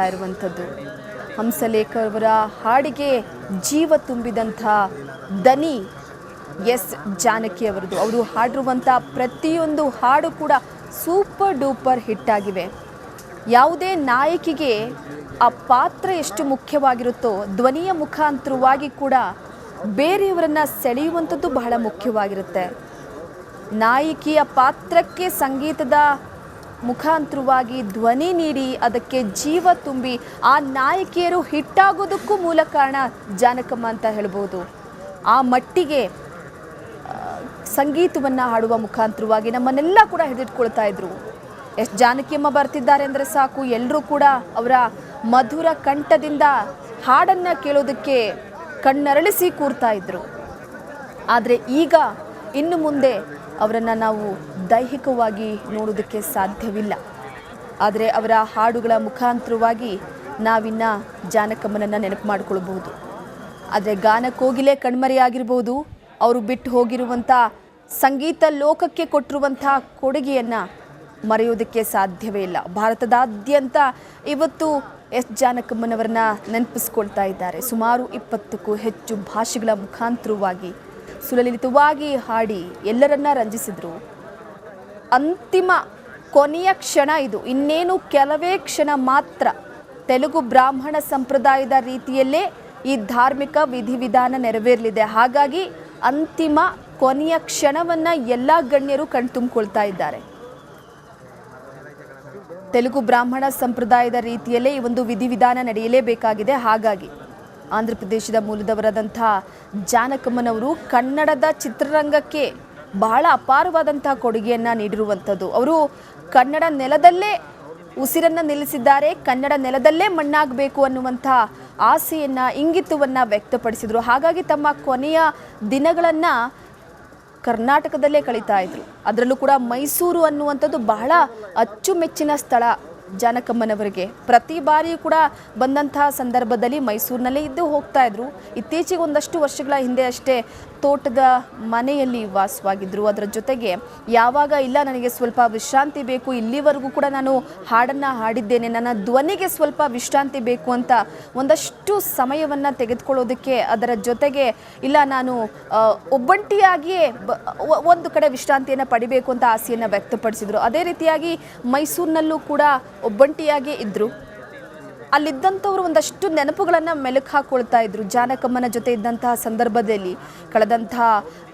ಇರುವಂಥದ್ದು ಹಂಸಲೇಖ ಅವರ ಹಾಡಿಗೆ ಜೀವ ತುಂಬಿದಂಥ ದನಿ ಎಸ್ ಜಾನಕಿ ಅವರದು. ಅವರು ಹಾಡಿರುವಂಥ ಪ್ರತಿಯೊಂದು ಹಾಡು ಕೂಡ ಸೂಪರ್ ಡೂಪರ್ ಹಿಟ್ ಆಗಿವೆ. ಯಾವುದೇ ನಾಯಕಿಗೆ ಆ ಪಾತ್ರ ಎಷ್ಟು ಮುಖ್ಯವಾಗಿರುತ್ತೋ ಧ್ವನಿಯ ಮುಖಾಂತರವಾಗಿ ಕೂಡ ಬೇರೆಯವರನ್ನ ಸೆಳೆಯುವಂಥದ್ದು ಬಹಳ ಮುಖ್ಯವಾಗಿರುತ್ತೆ. ನಾಯಕಿಯ ಪಾತ್ರಕ್ಕೆ ಸಂಗೀತದ ಮುಖಾಂತರವಾಗಿ ಧ್ವನಿ ನೀಡಿ ಅದಕ್ಕೆ ಜೀವ ತುಂಬಿ ಆ ನಾಯಕಿಯರು ಹಿಟ್ಟಾಗೋದಕ್ಕೂ ಮೂಲ ಕಾರಣ ಜಾನಕಮ್ಮ ಅಂತ ಹೇಳ್ಬೋದು. ಆ ಮಟ್ಟಿಗೆ ಸಂಗೀತವನ್ನು ಹಾಡುವ ಮುಖಾಂತರವಾಗಿ ನಮ್ಮನ್ನೆಲ್ಲ ಕೂಡ ಹಿಡಿದಿಟ್ಕೊಳ್ತಾ ಇದ್ರು. ಎಷ್ಟು ಜಾನಕಿಯಮ್ಮ ಬರ್ತಿದ್ದಾರೆ ಅಂದರೆ ಸಾಕು, ಎಲ್ಲರೂ ಕೂಡ ಅವರ ಮಧುರ ಕಂಠದಿಂದ ಹಾಡನ್ನು ಕೇಳೋದಕ್ಕೆ ಕಣ್ಣರಳಿಸಿ ಕೂರ್ತಾ ಇದ್ರು. ಆದರೆ ಈಗ ಇನ್ನು ಮುಂದೆ ಅವರನ್ನು ನಾವು ದೈಹಿಕವಾಗಿ ನೋಡೋದಕ್ಕೆ ಸಾಧ್ಯವಿಲ್ಲ. ಆದರೆ ಅವರ ಹಾಡುಗಳ ಮುಖಾಂತರವಾಗಿ ನಾವಿನ್ನ ಜಾನಕಮ್ಮನನ್ನು ನೆನಪು ಮಾಡಿಕೊಳ್ಬಹುದು. ಆದರೆ ಗಾನ ಕೋಗಿಲೆ ಕಣ್ಮರೆಯಾಗಿರ್ಬೋದು, ಅವರು ಬಿಟ್ಟು ಹೋಗಿರುವಂಥ ಸಂಗೀತ ಲೋಕಕ್ಕೆ ಕೊಟ್ಟಿರುವಂಥ ಕೊಡುಗೆಯನ್ನು ಮರೆಯೋದಕ್ಕೆ ಸಾಧ್ಯವೇ ಇಲ್ಲ. ಭಾರತದಾದ್ಯಂತ ಇವತ್ತು ಎಸ್ ಜಾನಕಮ್ಮನವರನ್ನ ನೆನಪಿಸ್ಕೊಳ್ತಾ ಇದ್ದಾರೆ. ಸುಮಾರು 20ಕ್ಕೂ ಹೆಚ್ಚು ಭಾಷೆಗಳ ಮುಖಾಂತರವಾಗಿ ಸುಲಲಿತವಾಗಿ ಹಾಡಿ ಎಲ್ಲರನ್ನ ರಂಜಿಸಿದ್ರು. ಅಂತಿಮ ಕೊನೆಯ ಕ್ಷಣ ಇದು. ಇನ್ನೇನು ಕೆಲವೇ ಕ್ಷಣ ಮಾತ್ರ ತೆಲುಗು ಬ್ರಾಹ್ಮಣ ಸಂಪ್ರದಾಯದ ರೀತಿಯಲ್ಲೇ ಈ ಧಾರ್ಮಿಕ ವಿಧಿವಿಧಾನ ನೆರವೇರಲಿದೆ. ಹಾಗಾಗಿ ಅಂತಿಮ ಕೊನೆಯ ಕ್ಷಣವನ್ನ ಎಲ್ಲ ಗಣ್ಯರು ಕಣ್ತುಂಬಿಕೊಳ್ತಾ ಇದ್ದಾರೆ. ತೆಲುಗು ಬ್ರಾಹ್ಮಣ ಸಂಪ್ರದಾಯದ ರೀತಿಯಲ್ಲೇ ಈ ಒಂದು ವಿಧಿವಿಧಾನ ನಡೆಯಲೇಬೇಕಾಗಿದೆ. ಹಾಗಾಗಿ ಆಂಧ್ರ ಪ್ರದೇಶದ ಮೂಲದವರಾದಂಥ ಜಾನಕಮ್ಮನವರು ಕನ್ನಡದ ಚಿತ್ರರಂಗಕ್ಕೆ ಬಹಳ ಅಪಾರವಾದಂಥ ಕೊಡುಗೆಯನ್ನು ನೀಡಿರುವಂಥದ್ದು. ಅವರು ಕನ್ನಡ ನೆಲದಲ್ಲೇ ಉಸಿರನ್ನು ನಿಲ್ಲಿಸಿದ್ದಾರೆ. ಕನ್ನಡ ನೆಲದಲ್ಲೇ ಮಣ್ಣಾಗಬೇಕು ಅನ್ನುವಂಥ ಆಸೆಯನ್ನು ಇಂಗಿತವನ್ನು ವ್ಯಕ್ತಪಡಿಸಿದರು. ಹಾಗಾಗಿ ತಮ್ಮ ಕೊನೆಯ ದಿನಗಳನ್ನು ಕರ್ನಾಟಕದಲ್ಲೇ ಕಳೀತಾ ಇದ್ರು. ಅದರಲ್ಲೂ ಕೂಡ ಮೈಸೂರು ಅನ್ನುವಂಥದ್ದು ಬಹಳ ಅಚ್ಚುಮೆಚ್ಚಿನ ಸ್ಥಳ ಜಾನಕಮ್ಮನವರಿಗೆ. ಪ್ರತಿ ಬಾರಿಯೂ ಕೂಡ ಬಂದಂತಹ ಸಂದರ್ಭದಲ್ಲಿ ಮೈಸೂರಿನಲ್ಲೇ ಇದ್ದು ಹೋಗ್ತಾ ಇದ್ರು. ಇತ್ತೀಚೆಗೆ ಒಂದಷ್ಟು ವರ್ಷಗಳ ಹಿಂದೆ ಅಷ್ಟೇ ತೋಟದ ಮನೆಯಲ್ಲಿ ವಾಸವಾಗಿದ್ದರು. ಅದರ ಜೊತೆಗೆ ಯಾವಾಗ ಇಲ್ಲ ನನಗೆ ಸ್ವಲ್ಪ ವಿಶ್ರಾಂತಿ ಬೇಕು, ಇಲ್ಲಿವರೆಗೂ ಕೂಡ ನಾನು ಹಾಡನ್ನು ಹಾಡಿದ್ದೇನೆ, ನನ್ನ ಧ್ವನಿಗೆ ಸ್ವಲ್ಪ ವಿಶ್ರಾಂತಿ ಬೇಕು ಅಂತ ಒಂದಷ್ಟು ಸಮಯವನ್ನು ತೆಗೆದುಕೊಳ್ಳೋದಕ್ಕೆ, ಅದರ ಜೊತೆಗೆ ಇಲ್ಲ ನಾನು ಒಬ್ಬಂಟಿಯಾಗಿಯೇ ಒಂದು ಕಡೆ ವಿಶ್ರಾಂತಿಯನ್ನು ಪಡಿಬೇಕು ಅಂತ ಆಸೆಯನ್ನು ವ್ಯಕ್ತಪಡಿಸಿದರು. ಅದೇ ರೀತಿಯಾಗಿ ಮೈಸೂರಿನಲ್ಲೂ ಕೂಡ ಒಬ್ಬಂಟಿಯಾಗಿ ಇದ್ದರು. ಅಲ್ಲಿದ್ದಂಥವ್ರು ಒಂದಷ್ಟು ನೆನಪುಗಳನ್ನು ಮೆಲುಕು ಹಾಕ್ಕೊಳ್ತಾ ಇದ್ರು. ಜಾನಕಮ್ಮನ ಜೊತೆ ಇದ್ದಂತಹ ಸಂದರ್ಭದಲ್ಲಿ ಕಳೆದಂತಹ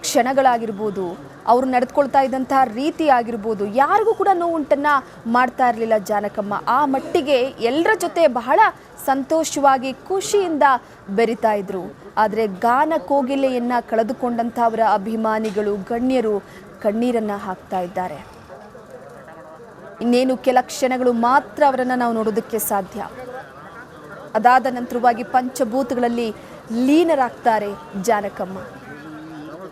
ಕ್ಷಣಗಳಾಗಿರ್ಬೋದು, ಅವರು ನಡೆದುಕೊಳ್ತಾ ಇದ್ದಂತಹ ರೀತಿ ಆಗಿರ್ಬೋದು, ಯಾರಿಗೂ ಕೂಡ ನೋವುಂಟನ್ನು ಮಾಡ್ತಾ ಇರಲಿಲ್ಲ ಜಾನಕಮ್ಮ. ಆ ಮಟ್ಟಿಗೆ ಎಲ್ಲರ ಜೊತೆ ಬಹಳ ಸಂತೋಷವಾಗಿ ಖುಷಿಯಿಂದ ಬೆರಿತಾ ಇದ್ರು. ಆದರೆ ಗಾನ ಕೋಗಿಲೆಯನ್ನು ಕಳೆದುಕೊಂಡಂಥ ಅವರ ಅಭಿಮಾನಿಗಳು, ಗಣ್ಯರು ಕಣ್ಣೀರನ್ನು ಹಾಕ್ತಾ ಇದ್ದಾರೆ. ಇನ್ನೇನು ಕೆಲ ಕ್ಷಣಗಳು ಮಾತ್ರ ಅವರನ್ನು ನಾವು ನೋಡೋದಕ್ಕೆ ಸಾಧ್ಯ. ಅದಾದ ನಂತರವಾಗಿ ಪಂಚಭೂತಗಳಲ್ಲಿ ಲೀನರಾಗ್ತಾರೆ ಜಾನಕಮ್ಮ.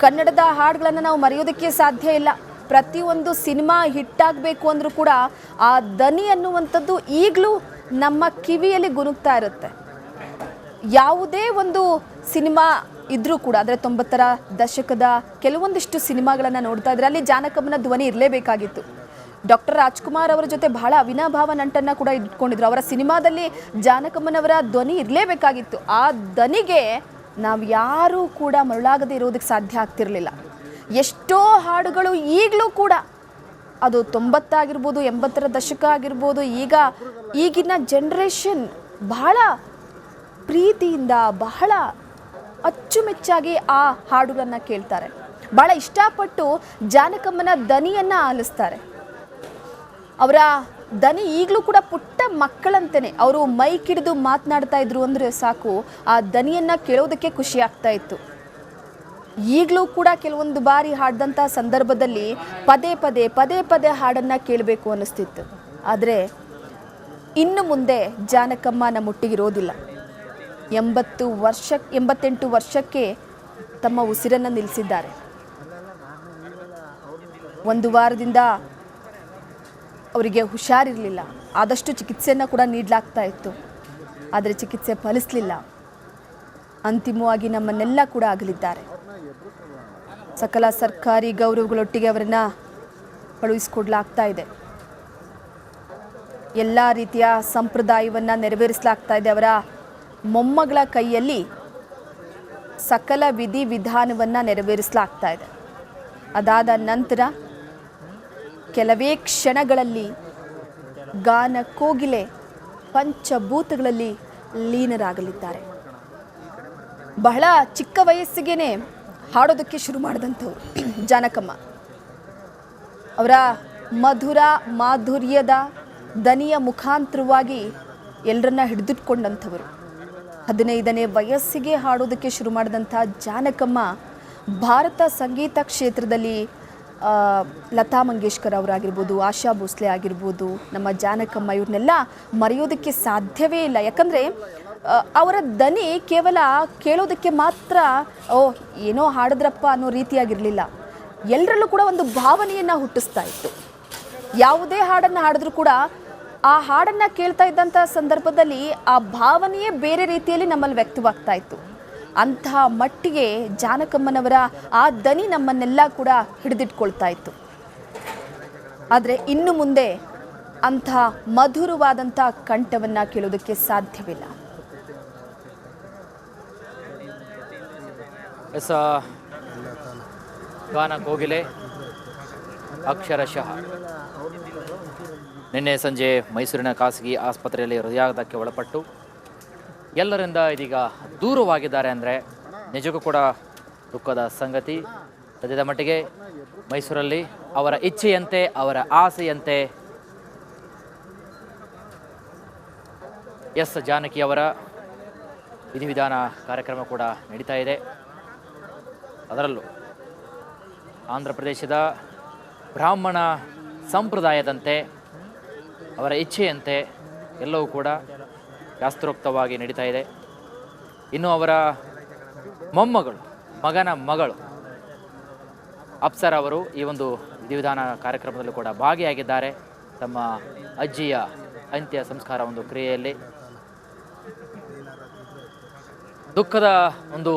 ಕನ್ನಡದ ಹಾಡುಗಳನ್ನು ನಾವು ಮರೆಯೋದಕ್ಕೆ ಸಾಧ್ಯ ಇಲ್ಲ. ಪ್ರತಿಯೊಂದು ಸಿನಿಮಾ ಹಿಟ್ಟಾಗಬೇಕು ಅಂದರೂ ಕೂಡ ಆ ದನಿ ಅನ್ನುವಂಥದ್ದು ಈಗಲೂ ನಮ್ಮ ಕಿವಿಯಲ್ಲಿ ಗುನುಗ್ತಾ ಇರುತ್ತೆ. ಯಾವುದೇ ಒಂದು ಸಿನಿಮಾ ಇದ್ರೂ ಕೂಡ, ಅಂದರೆ 90ರ ದಶಕದ ಕೆಲವೊಂದಿಷ್ಟು ಸಿನಿಮಾಗಳನ್ನು ನೋಡ್ತಾ ಇದ್ರೆ ಅಲ್ಲಿ ಜಾನಕಮ್ಮನ ಧ್ವನಿ ಇರಲೇಬೇಕಾಗಿತ್ತು. ಡಾಕ್ಟರ್ ರಾಜ್ಕುಮಾರ್ ಅವರ ಜೊತೆ ಬಹಳ ಅವಿನಾಭಾವ ನಂಟನ್ನು ಕೂಡ ಇಟ್ಕೊಂಡಿದ್ರು. ಅವರ ಸಿನಿಮಾದಲ್ಲಿ ಜಾನಕಮ್ಮನವರ ಧ್ವನಿ ಇರಲೇಬೇಕಾಗಿತ್ತು. ಆ ಧ್ವನಿಗೆ ನಾವು ಯಾರೂ ಕೂಡ ಮರುಳಾಗದೇ ಇರೋದಕ್ಕೆ ಸಾಧ್ಯ ಆಗ್ತಿರಲಿಲ್ಲ. ಎಷ್ಟೋ ಹಾಡುಗಳು ಈಗಲೂ ಕೂಡ, ಅದು 90 ಆಗಿರ್ಬೋದು, 80ರ ದಶಕ ಆಗಿರ್ಬೋದು, ಈಗಿನ ಜನ್ರೇಷನ್ ಬಹಳ ಪ್ರೀತಿಯಿಂದ ಬಹಳ ಅಚ್ಚುಮೆಚ್ಚಾಗಿ ಆ ಹಾಡುಗಳನ್ನು ಕೇಳ್ತಾರೆ. ಬಹಳ ಇಷ್ಟಪಟ್ಟು ಜಾನಕಮ್ಮನ ದನಿಯನ್ನು ಆಲಿಸ್ತಾರೆ. ಅವರ ದನಿ ಈಗಲೂ ಕೂಡ ಪುಟ್ಟ ಮಕ್ಕಳಂತೆಯೇ ಅವರು ಮೈಕ್ ಹಿಡಿದು ಮಾತನಾಡ್ತಾ ಇದ್ರು ಅಂದರೆ ಸಾಕು, ಆ ದನಿಯನ್ನು ಕೇಳೋದಕ್ಕೆ ಖುಷಿ ಆಗ್ತಾ ಇತ್ತು. ಈಗಲೂ ಕೂಡ ಕೆಲವೊಂದು ಬಾರಿ ಹಾಡಿದಂಥ ಸಂದರ್ಭದಲ್ಲಿ ಪದೇ ಪದೇ ಹಾಡನ್ನು ಕೇಳಬೇಕು ಅನ್ನಿಸ್ತಿತ್ತು. ಆದರೆ ಇನ್ನು ಮುಂದೆ ಜಾನಕಮ್ಮ ನಮ್ಮೊಟ್ಟಿಗಿರೋದಿಲ್ಲ. 88 ವರ್ಷಕ್ಕೆ ತಮ್ಮ ಉಸಿರನ್ನು ನಿಲ್ಲಿಸಿದ್ದಾರೆ. ಒಂದು ವಾರದಿಂದ ಅವರಿಗೆ ಹುಷಾರಿರಲಿಲ್ಲ. ಆದಷ್ಟು ಚಿಕಿತ್ಸೆಯನ್ನು ಕೂಡ ನೀಡಲಾಗ್ತಾ ಇತ್ತು. ಆದರೆ ಚಿಕಿತ್ಸೆ ಫಲಿಸಲಿಲ್ಲ. ಅಂತಿಮವಾಗಿ ನಮ್ಮನ್ನೆಲ್ಲ ಕೂಡ ಅಗಲಿದ್ದಾರೆ. ಸಕಲ ಸರ್ಕಾರಿ ಗೌರವಗಳೊಟ್ಟಿಗೆ ಅವರನ್ನು ಕಳುಹಿಸಿಕೊಡಲಾಗ್ತಾ ಇದೆ. ಎಲ್ಲ ರೀತಿಯ ಸಂಪ್ರದಾಯವನ್ನು ನೆರವೇರಿಸಲಾಗ್ತಾ ಇದೆ. ಅವರ ಮೊಮ್ಮಗಳ ಕೈಯಲ್ಲಿ ಸಕಲ ವಿಧಿ ವಿಧಾನವನ್ನು ನೆರವೇರಿಸಲಾಗ್ತಾ ಇದೆ. ಅದಾದ ನಂತರ ಕೆಲವೇ ಕ್ಷಣಗಳಲ್ಲಿ ಗಾನ ಕೋಗಿಲೆ ಪಂಚಭೂತಗಳಲ್ಲಿ ಲೀನರಾಗಲಿದ್ದಾರೆ. ಬಹಳ ಚಿಕ್ಕ ವಯಸ್ಸಿಗೇನೆ ಹಾಡೋದಕ್ಕೆ ಶುರು ಮಾಡಿದಂಥವ್ರು ಜಾನಕಮ್ಮ. ಅವರ ಮಧುರ ಮಾಧುರ್ಯದ ದನಿಯ ಮುಖಾಂತರವಾಗಿ ಎಲ್ಲರನ್ನ ಹಿಡಿದಿಟ್ಕೊಂಡಂಥವರು. 15ನೇ ವಯಸ್ಸಿಗೆ ಹಾಡೋದಕ್ಕೆ ಶುರು ಮಾಡಿದಂಥ ಜಾನಕಮ್ಮ ಭಾರತ ಸಂಗೀತ ಕ್ಷೇತ್ರದಲ್ಲಿ ಲತಾ ಮಂಗೇಶ್ಕರ್ ಅವರಾಗಿರ್ಬೋದು, ಆಶಾ ಭೋಸ್ಲೆ ಆಗಿರ್ಬೋದು, ನಮ್ಮ ಜಾನಕಮ್ಮ ಇವ್ರನ್ನೆಲ್ಲ ಮರೆಯೋದಕ್ಕೆ ಸಾಧ್ಯವೇ ಇಲ್ಲ. ಯಾಕಂದರೆ ಅವರ ದನಿ ಕೇವಲ ಕೇಳೋದಕ್ಕೆ ಮಾತ್ರ ಏನೋ ಹಾಡಿದ್ರಪ್ಪ ಅನ್ನೋ ರೀತಿಯಾಗಿರಲಿಲ್ಲ. ಎಲ್ಲರಲ್ಲೂ ಕೂಡ ಒಂದು ಭಾವನೆಯನ್ನು ಹುಟ್ಟಿಸ್ತಾ ಇತ್ತು. ಯಾವುದೇ ಹಾಡನ್ನು ಹಾಡಿದ್ರೂ ಕೂಡ ಆ ಹಾಡನ್ನು ಕೇಳ್ತಾ ಇದ್ದಂಥ ಸಂದರ್ಭದಲ್ಲಿ ಆ ಭಾವನೆಯೇ ಬೇರೆ ರೀತಿಯಲ್ಲಿ ನಮ್ಮಲ್ಲಿ ವ್ಯಕ್ತವಾಗ್ತಾ ಇತ್ತು. ಅಂತಹ ಮಟ್ಟಿಗೆ ಜಾನಕಮ್ಮನವರ ಆ ದನಿ ನಮ್ಮನ್ನೆಲ್ಲ ಕೂಡ ಹಿಡಿದಿಟ್ಕೊಳ್ತಾ ಇತ್ತು. ಆದರೆ ಇನ್ನು ಮುಂದೆ ಅಂಥ ಮಧುರವಾದಂಥ ಕಂಠವನ್ನು ಕೇಳೋದಕ್ಕೆ ಸಾಧ್ಯವಿಲ್ಲ. ಗಾನ ಕೋಗಿಲೆ ಅಕ್ಷರಶಃ ನಿನ್ನೆ ಸಂಜೆ ಮೈಸೂರಿನ ಖಾಸಗಿ ಆಸ್ಪತ್ರೆಯಲ್ಲಿ ಹೃದಯಾಘಾತಕ್ಕೆ ಒಳಪಟ್ಟು ಎಲ್ಲರಿಂದ ಇದೀಗ ದೂರವಾಗಿದ್ದಾರೆ ಅಂದರೆ ನಿಜಕ್ಕೂ ಕೂಡ ದುಃಖದ ಸಂಗತಿ. ಸದ್ಯದ ಮಟ್ಟಿಗೆ ಮೈಸೂರಲ್ಲಿ ಅವರ ಇಚ್ಛೆಯಂತೆ ಅವರ ಆಸೆಯಂತೆ ಎಸ್ ಜಾನಕಿ ಅವರ ವಿಧಿವಿಧಾನ ಕಾರ್ಯಕ್ರಮ ಕೂಡ ನಡೀತಾ ಇದೆ. ಅದರಲ್ಲೂ ಆಂಧ್ರ ಪ್ರದೇಶದ ಬ್ರಾಹ್ಮಣ ಸಂಪ್ರದಾಯದಂತೆ ಅವರ ಇಚ್ಛೆಯಂತೆ ಎಲ್ಲವೂ ಕೂಡ ಶಾಸ್ತ್ರೋಕ್ತವಾಗಿ ನಡೀತಾ ಇದೆ. ಇನ್ನು ಅವರ ಮಗನ ಮಗಳು ಅಪ್ಸರ ಅವರು ಈ ಒಂದು ವಿಧಿವಿಧಾನ ಕಾರ್ಯಕ್ರಮದಲ್ಲೂ ಕೂಡ ಭಾಗಿಯಾಗಿದ್ದಾರೆ. ತಮ್ಮ ಅಜ್ಜಿಯ ಅಂತ್ಯ ಸಂಸ್ಕಾರ ಒಂದು ಕ್ರಿಯೆಯಲ್ಲಿ ದುಃಖದ ಒಂದು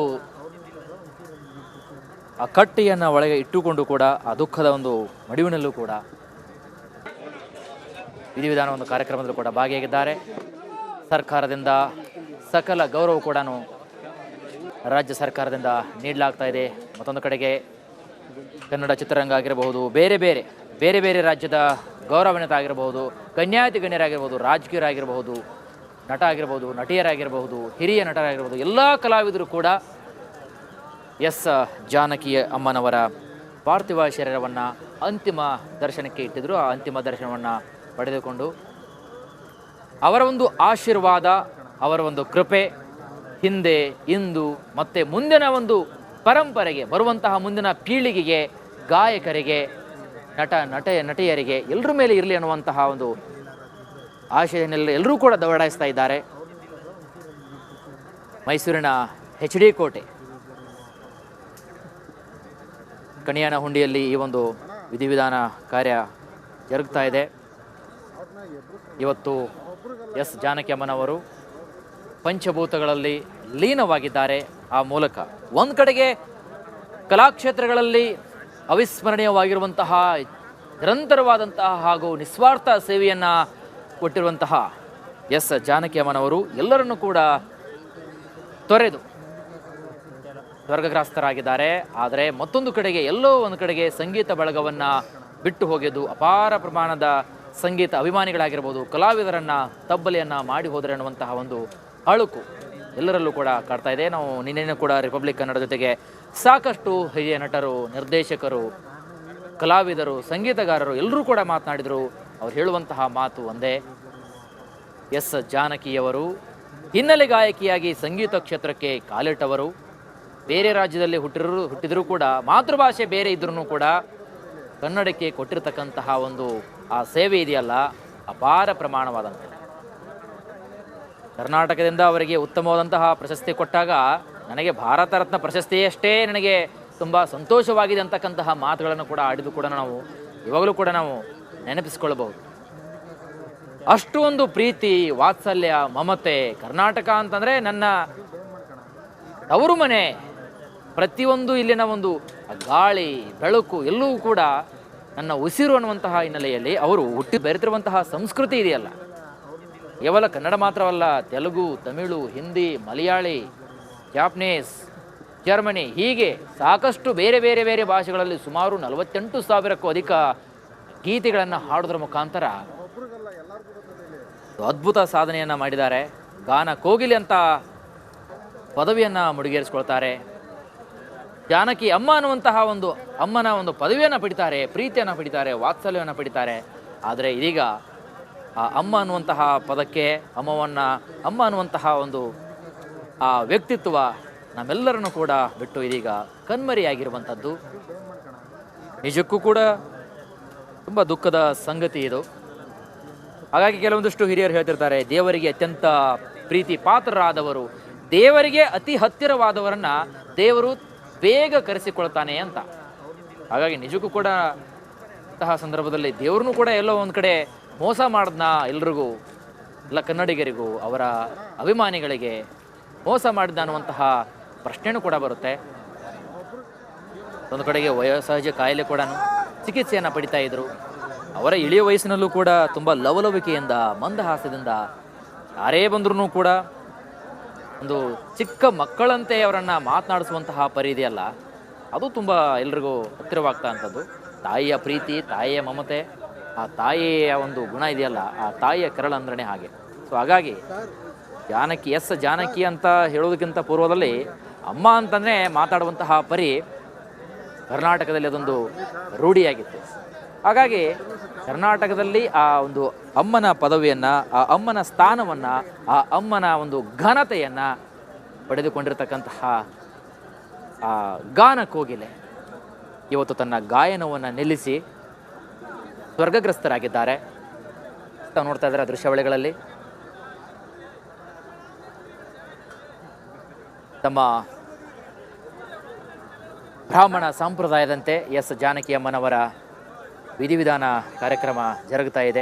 ಆ ಕಟ್ಟಿಯನ್ನು ಒಳಗೆ ಇಟ್ಟುಕೊಂಡು ಕೂಡ ಆ ದುಃಖದ ಒಂದು ಮಡಿವಿನಲ್ಲೂ ಕೂಡ ವಿಧಿವಿಧಾನ ಒಂದು ಕಾರ್ಯಕ್ರಮದಲ್ಲೂ ಕೂಡ ಭಾಗಿಯಾಗಿದ್ದಾರೆ. ಸರ್ಕಾರದಿಂದ ಸಕಲ ಗೌರವ ಕೂಡ ರಾಜ್ಯ ಸರ್ಕಾರದಿಂದ ನೀಡಲಾಗ್ತಾ ಇದೆ. ಮತ್ತೊಂದು ಕಡೆಗೆ ಕನ್ನಡ ಚಿತ್ರರಂಗ ಆಗಿರಬಹುದು, ಬೇರೆ ಬೇರೆ ರಾಜ್ಯದ ಗೌರವಾನ್ವಿತ ಆಗಿರಬಹುದು, ಗಣ್ಯಾತಿ ಗಣ್ಯರಾಗಿರ್ಬೋದು, ರಾಜಕೀಯರಾಗಿರಬಹುದು, ನಟ ಆಗಿರ್ಬೋದು, ನಟಿಯರಾಗಿರಬಹುದು, ಹಿರಿಯ ನಟರಾಗಿರ್ಬೋದು, ಎಲ್ಲ ಕಲಾವಿದರು ಕೂಡ ಎಸ್ ಜಾನಕಿ ಅಮ್ಮನವರ ಪಾರ್ಥಿವ ಶರೀರವನ್ನು ಅಂತಿಮ ದರ್ಶನಕ್ಕೆ ಇಟ್ಟಿದ್ರು. ಆ ಅಂತಿಮ ದರ್ಶನವನ್ನು ಪಡೆದುಕೊಂಡು ಅವರ ಒಂದು ಆಶೀರ್ವಾದ, ಅವರ ಒಂದು ಕೃಪೆ ಹಿಂದೆ ಇಂದು ಮತ್ತು ಮುಂದಿನ ಒಂದು ಪರಂಪರೆಗೆ ಬರುವಂತಹ ಮುಂದಿನ ಪೀಳಿಗೆಗೆ, ಗಾಯಕರಿಗೆ, ನಟಿಯರಿಗೆ ಎಲ್ಲರ ಮೇಲೆ ಇರಲಿ ಅನ್ನುವಂತಹ ಒಂದು ಆಶಯನೆಲ್ಲ ಎಲ್ಲರೂ ಕೂಡ ದೌಡಾಯಿಸ್ತಾ ಇದ್ದಾರೆ. ಮೈಸೂರಿನ HD ಕೋಟೆ ಕಣಿಯಾನ ಹುಂಡಿಯಲ್ಲಿ ಈ ಒಂದು ವಿಧಿವಿಧಾನ ಕಾರ್ಯ ಜರುಗ್ತಾ ಇದೆ. ಇವತ್ತು ಎಸ್ ಜಾನಕಿ ಅಮ್ಮನವರು ಪಂಚಭೂತಗಳಲ್ಲಿ ಲೀನವಾಗಿದ್ದಾರೆ. ಆ ಮೂಲಕ ಒಂದು ಕಡೆಗೆ ಕಲಾಕ್ಷೇತ್ರಗಳಲ್ಲಿ ಅವಿಸ್ಮರಣೀಯವಾಗಿರುವಂತಹ ನಿರಂತರವಾದಂತಹ ಹಾಗೂ ನಿಸ್ವಾರ್ಥ ಸೇವೆಯನ್ನು ಕೊಟ್ಟಿರುವಂತಹ ಎಸ್ ಜಾನಕಿ ಅಮ್ಮನವರು ಎಲ್ಲರನ್ನೂ ಕೂಡ ತೊರೆದು ಸ್ವರ್ಗಗ್ರಾಸ್ತರಾಗಿದ್ದಾರೆ. ಆದರೆ ಮತ್ತೊಂದು ಕಡೆಗೆ ಎಲ್ಲೋ ಒಂದು ಕಡೆಗೆ ಸಂಗೀತ ಬಳಗವನ್ನು ಬಿಟ್ಟು ಹೋಗಿದ್ದು, ಅಪಾರ ಪ್ರಮಾಣದ ಸಂಗೀತ ಅಭಿಮಾನಿಗಳಾಗಿರ್ಬೋದು, ಕಲಾವಿದರನ್ನು ತಬ್ಬಲಿಯನ್ನು ಮಾಡಿ ಹೋದರೆ ಅನ್ನುವಂತಹ ಒಂದು ಅಳುಕು ಎಲ್ಲರಲ್ಲೂ ಕೂಡ ಕಾಡ್ತಾ ಇದೆ. ನಾವು ನಿನ್ನೆ ಕೂಡ ರಿಪಬ್ಲಿಕ್ ಕನ್ನಡ ಜೊತೆಗೆ ಸಾಕಷ್ಟು ಹಿರಿಯ ನಟರು, ನಿರ್ದೇಶಕರು, ಕಲಾವಿದರು, ಸಂಗೀತಗಾರರು ಎಲ್ಲರೂ ಕೂಡ ಮಾತನಾಡಿದರು. ಅವ್ರು ಹೇಳುವಂತಹ ಮಾತು ಒಂದೇ, ಎಸ್ ಜಾನಕಿಯವರು ಹಿನ್ನೆಲೆ ಗಾಯಕಿಯಾಗಿ ಸಂಗೀತ ಕ್ಷೇತ್ರಕ್ಕೆ ಕಾಲಿಟ್ಟವರು. ಬೇರೆ ರಾಜ್ಯದಲ್ಲಿ ಹುಟ್ಟಿದರೂ ಕೂಡ, ಮಾತೃಭಾಷೆ ಬೇರೆ ಇದ್ರೂ ಕೂಡ ಕನ್ನಡಕ್ಕೆ ಕೊಟ್ಟಿರತಕ್ಕಂತಹ ಒಂದು ಆ ಸೇವೆ ಇದೆಯಲ್ಲ, ಅಪಾರ ಪ್ರಮಾಣವಾದಂಥದ್ದು. ಕರ್ನಾಟಕದಿಂದ ಅವರಿಗೆ ಉತ್ತಮವಾದಂತಹ ಪ್ರಶಸ್ತಿ ಕೊಟ್ಟಾಗ ನನಗೆ ಭಾರತ ರತ್ನ ಪ್ರಶಸ್ತಿಯಷ್ಟೇ ನನಗೆ ತುಂಬ ಸಂತೋಷವಾಗಿದೆ ಅಂತಕ್ಕಂತಹ ಮಾತುಗಳನ್ನು ಕೂಡ ಆಡಿದ್ದು ಕೂಡ ನಾವು ಇವಾಗಲೂ ಕೂಡ ನಾವು ನೆನಪಿಸ್ಕೊಳ್ಬಹುದು. ಅಷ್ಟು ಒಂದು ಪ್ರೀತಿ, ವಾತ್ಸಲ್ಯ, ಮಮತೆ. ಕರ್ನಾಟಕ ಅಂತಂದರೆ ನನ್ನ ತವರು ಮನೆ. ಪ್ರತಿಯೊಂದು ಇಲ್ಲಿನ ಒಂದು ಗಾಳಿ, ಬೆಳಕು ಎಲ್ಲವೂ ಕೂಡ ನನ್ನ ಉಸಿರು ಅನ್ನುವಂತಹ ಹಿನ್ನೆಲೆಯಲ್ಲಿ ಅವರು ಹುಟ್ಟಿ ಬೆರೆತಿರುವಂತಹ ಸಂಸ್ಕೃತಿ ಇದೆಯಲ್ಲ, ಕೇವಲ ಕನ್ನಡ ಮಾತ್ರವಲ್ಲ, ತೆಲುಗು, ತಮಿಳು, ಹಿಂದಿ, ಮಲಯಾಳಿ, ಜಾಪನೀಸ್, ಜರ್ಮನಿ ಹೀಗೆ ಸಾಕಷ್ಟು ಬೇರೆ ಬೇರೆ ಬೇರೆ ಭಾಷೆಗಳಲ್ಲಿ ಸುಮಾರು 48,000ಕ್ಕೂ ಅಧಿಕ ಗೀತೆಗಳನ್ನು ಹಾಡೋದ್ರ ಮುಖಾಂತರ ಅದ್ಭುತ ಸಾಧನೆಯನ್ನು ಮಾಡಿದ್ದಾರೆ. ಗಾನ ಕೋಗಿಲೆ ಅಂತ ಪದವಿಯನ್ನು ಮುಡಿಗೇರಿಸ್ಕೊಳ್ತಾರೆ. ಜಾನಕಿ ಅಮ್ಮ ಅನ್ನುವಂತಹ ಒಂದು ಅಮ್ಮನ ಒಂದು ಪದವಿಯನ್ನು ಪಡಿತಾರೆ, ಪ್ರೀತಿಯನ್ನು ಪಡಿತಾರೆ, ವಾತ್ಸಲ್ಯವನ್ನು ಪಡಿತಾರೆ. ಆದರೆ ಇದೀಗ ಆ ಅಮ್ಮ ಅನ್ನುವಂತಹ ಪದಕ್ಕೆ ಅಮ್ಮ ಅನ್ನುವಂತಹ ಒಂದು ಆ ವ್ಯಕ್ತಿತ್ವ ನಮ್ಮೆಲ್ಲರನ್ನು ಕೂಡ ಬಿಟ್ಟು ಇದೀಗ ಕಣ್ಮರೆಯಾಗಿರುವಂಥದ್ದು ನಿಜಕ್ಕೂ ಕೂಡ ತುಂಬ ದುಃಖದ ಸಂಗತಿ ಇದು. ಹಾಗಾಗಿ ಕೆಲವೊಂದಿಷ್ಟು ಹಿರಿಯರು ಹೇಳ್ತಿರ್ತಾರೆ, ದೇವರಿಗೆ ಅತ್ಯಂತ ಪ್ರೀತಿ ಪಾತ್ರರಾದವರು, ದೇವರಿಗೆ ಅತಿ ಹತ್ತಿರವಾದವರನ್ನ ದೇವರು ಬೇಗ ಕರೆಸಿಕೊಳ್ತಾನೆ ಅಂತ. ಹಾಗಾಗಿ ನಿಜಕ್ಕೂ ಕೂಡ ಅಂತಹ ಸಂದರ್ಭದಲ್ಲಿ ದೇವ್ರನ್ನೂ ಕೂಡ ಎಲ್ಲೋ ಒಂದು ಕಡೆ ಮೋಸ ಮಾಡಿದ್ನ ಎಲ್ರಿಗೂ, ಎಲ್ಲ ಕನ್ನಡಿಗರಿಗೂ, ಅವರ ಅಭಿಮಾನಿಗಳಿಗೆ ಮೋಸ ಮಾಡಿದ ಅನ್ನುವಂತಹ ಪ್ರಶ್ನೆನೂ ಕೂಡ ಬರುತ್ತೆ. ಒಂದು ಕಡೆಗೆ ವಯೋಸಹಜ ಕಾಯಿಲೆ ಕೂಡ ಚಿಕಿತ್ಸೆಯನ್ನು ಪಡಿತಾ ಇದ್ರು. ಅವರ ಇಳಿಯ ವಯಸ್ಸಿನಲ್ಲೂ ಕೂಡ ತುಂಬ ಲವಲವಿಕೆಯಿಂದ, ಮಂದಹಾಸ್ಯದಿಂದ ಯಾರೇ ಬಂದ್ರೂ ಕೂಡ ಒಂದು ಚಿಕ್ಕ ಮಕ್ಕಳಂತೆ ಅವರನ್ನು ಮಾತನಾಡಿಸುವಂತಹ ಪರಿ ಇದೆಯಲ್ಲ, ಅದು ತುಂಬ ಎಲ್ರಿಗೂ ಹತ್ತಿರವಾಗ್ತಾ ಅಂಥದ್ದು. ತಾಯಿಯ ಪ್ರೀತಿ, ತಾಯಿಯ ಮಮತೆ, ಆ ತಾಯಿಯ ಒಂದು ಗುಣ ಇದೆಯಲ್ಲ, ಆ ತಾಯಿಯ ಕರಳಂದ್ರೇ ಹಾಗೆ. ಸೊ ಹಾಗಾಗಿ ಜಾನಕಿ ಅಂತ ಹೇಳೋದಕ್ಕಿಂತ ಪೂರ್ವದಲ್ಲಿ ಅಮ್ಮ ಅಂತಂದರೆ ಮಾತಾಡುವಂತಹ ಪರಿ ಕರ್ನಾಟಕದಲ್ಲಿ ಅದೊಂದು ರೂಢಿಯಾಗಿತ್ತು. ಹಾಗಾಗಿ ಕರ್ನಾಟಕದಲ್ಲಿ ಆ ಒಂದು ಅಮ್ಮನ ಪದವಿಯನ್ನು, ಆ ಅಮ್ಮನ ಸ್ಥಾನವನ್ನು, ಆ ಅಮ್ಮನ ಒಂದು ಘನತೆಯನ್ನು ಪಡೆದುಕೊಂಡಿರ್ತಕ್ಕಂತಹ ಆ ಗಾನ ಕೋಗಿಲೆ ಇವತ್ತು ತನ್ನ ಗಾಯನವನ್ನು ನಿಲ್ಲಿಸಿ ಸ್ವರ್ಗಗ್ರಸ್ತರಾಗಿದ್ದಾರೆ. ತಾವು ನೋಡ್ತಾ ಇದ್ದಾರೆ ದೃಶ್ಯಾವಳಿಗಳಲ್ಲಿ ತಮ್ಮ ಬ್ರಾಹ್ಮಣ ಸಂಪ್ರದಾಯದಂತೆ ಎಸ್ ಜಾನಕಿ ಅಮ್ಮನವರ ವಿಧಿವಿಧಾನ ಕಾರ್ಯಕ್ರಮ ಜರುಗ್ತಾ ಇದೆ.